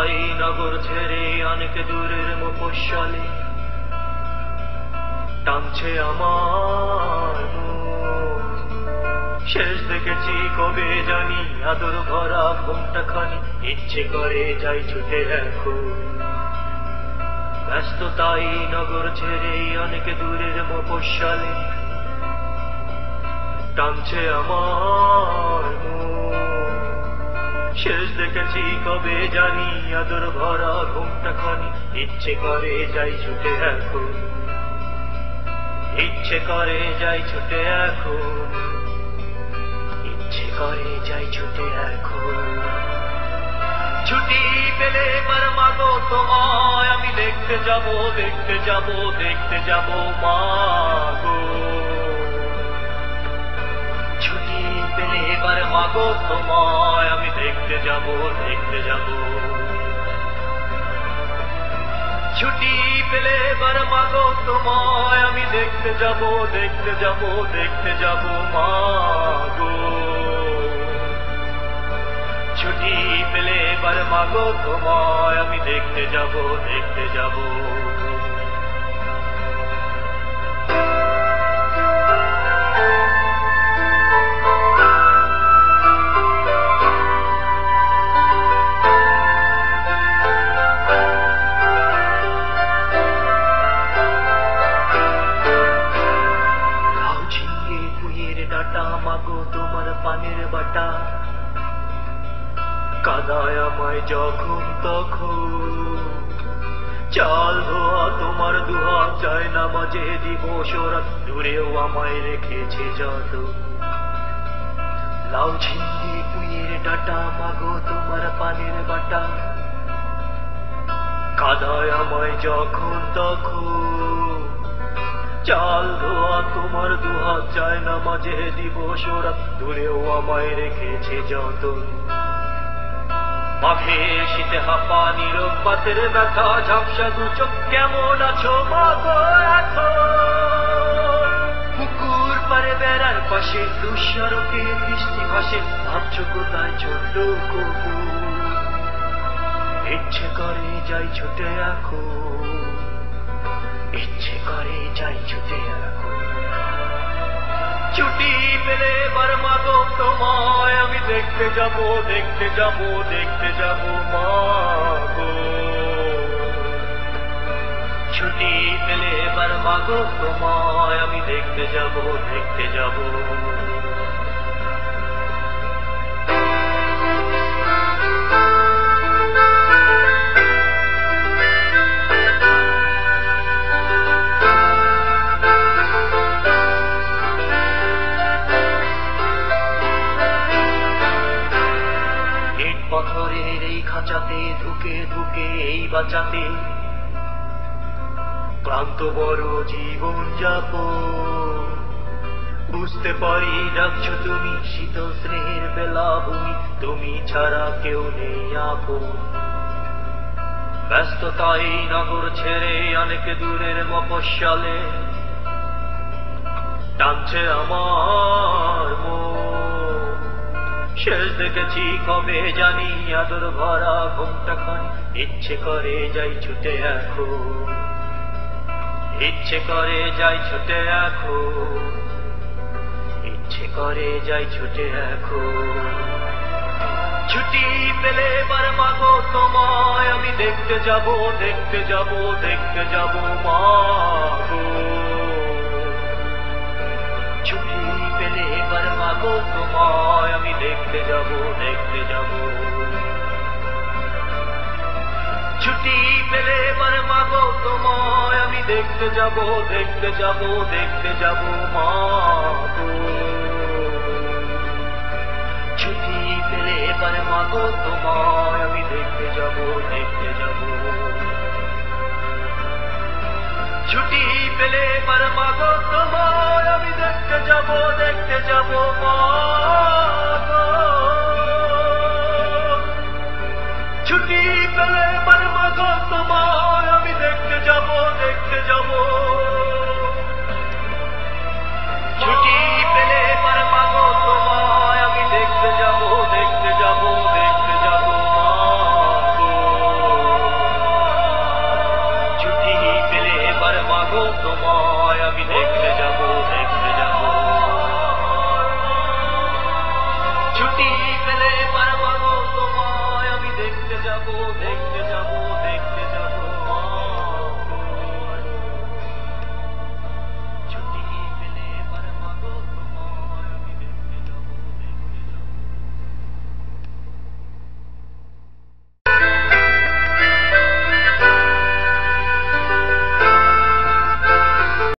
তাই নগর ছেড়ে অনেক দূরের মফস্বলে টানছে আমার মন। শেষ দেখেছি কবে জানি আদর ভরা ঘুমটা খানি, ইচ্ছে করে যাই ছুটে এখন। ব্যস্ত তাই নগর ছেড়ে অনেক দূরের মফস্বলে টানছে আমার মন। শেষ দেখেছি কবে জানি আদর ভরা ঘুমটা খানি, ইচ্ছে করে যাই ছুটে এখন। ইচ্ছে করে যাই ছুটে এখন, ইচ্ছে করে যাই ছুটে এখন। ছুটি পেলে এবার মাগো তোমায় আমি দেখতে যাব, দেখতে যাব, দেখতে যাব মাগো। ছুটি পেলে এবার মাগো তোমায় আমি দেখতে যাব, দেখতে যাব। ছুটি পেলে এবার মাগো তোমায় আমি দেখতে যাব, দেখতে যাব, দেখতে যাব মাগো। ছুটি পেলে এবার মাগো তোমায় আমি দেখতে যাব, দেখতে যাব। মাগো তোমার পানের বাটা কাদায় আমায় যখন তখন, চাল ধোয়া তোমার দুহা চায় না মাঝে দিবস রাত, দূরেও আমায় রেখেছে যত। লাউ ঝিঙ্গি পুঁইয়ের ডাটা মাগো তোমার পানের বাটা কাদায় আমায় যখন তখন, চাল ধোয়া তোমার দুহাত চায় না মাঝে দিবস রাত, দূরেও আমায় রেখেছে যত। মাঘে শীতে হাঁপা নীরব পাতের ব্যথা ঝাপসা দু চোখ, কেমন আছো মাগো এখন? পুকুর পারে বেড়ার পাশে দুঃস্বরূপে বৃষ্টি ভাসে, ভাবছো কোথায় ছোট্ট কুকুর? ইচ্ছে করে যাই ছুটে এখন, ইচ্ছে করে যাই ছুটে এখন। ছুটি পেলে এবার মাগো তোমায় আমি দেখতে যাব, দেখতে যাব, দেখতে যাব মাগো। ছুটি পেলে এবার মাগো তোমায় আমি দেখতে যাব, দেখতে যাব। পাথরের এই খাঁচাতে ধুকে ধুকে এই বাঁচাতে ক্লান্ত বড় জীবন যাপন। বুঝতে পারি ডাকছো তুমি শীতল স্নেহের বেলাভূমি, তুমি ছাড়া কেউ নেই আপন। ব্যস্ততাই নগর ছেড়ে অনেক দূরের মফস্বলে টানছে আমার মন। শেষ দেখেছি কবে জানি আদর ভরা ঘুমটা খানি, ইচ্ছে করে যাই ছুটে এখন, ইচ্ছে করে যাই ছুটে এখন, ইচ্ছে করে যাই ছুটে এখন। ছুটি পেলে এবার মাগো তোমায় আমি দেখতে যাব, দেখতে যাব, দেখতে যাব মাগো। ছুটি পেলে এবার মাগো তোমায় আমি দেখতে যাব, দেখতে যাব। ছুটি পেলে এবার মাগো তোমায় আমি দেখতে যাব, দেখতে যাব, দেখতে যাব মাগো। ছুটি পেলে এবার মাগো তোমায় আমি দেখতে যাব, দেখতে যাব। ছুটি পেলে এবার মাগো তোমায় আমি দেখতে যাব, দেখতে যাব মাগো। ছুটি পেলে এবার মাগো তোমায় আমি দেখতে যাব, দেখতে যাব। ছুটি পেলে এবার মাগো তোমায় আমি দেখতে যাব, দেখতে যাব, দেখতে যাব মাগো। ছুটি পেলে পারমাগো তোমায় আমি দেখতে যাব, দেখতে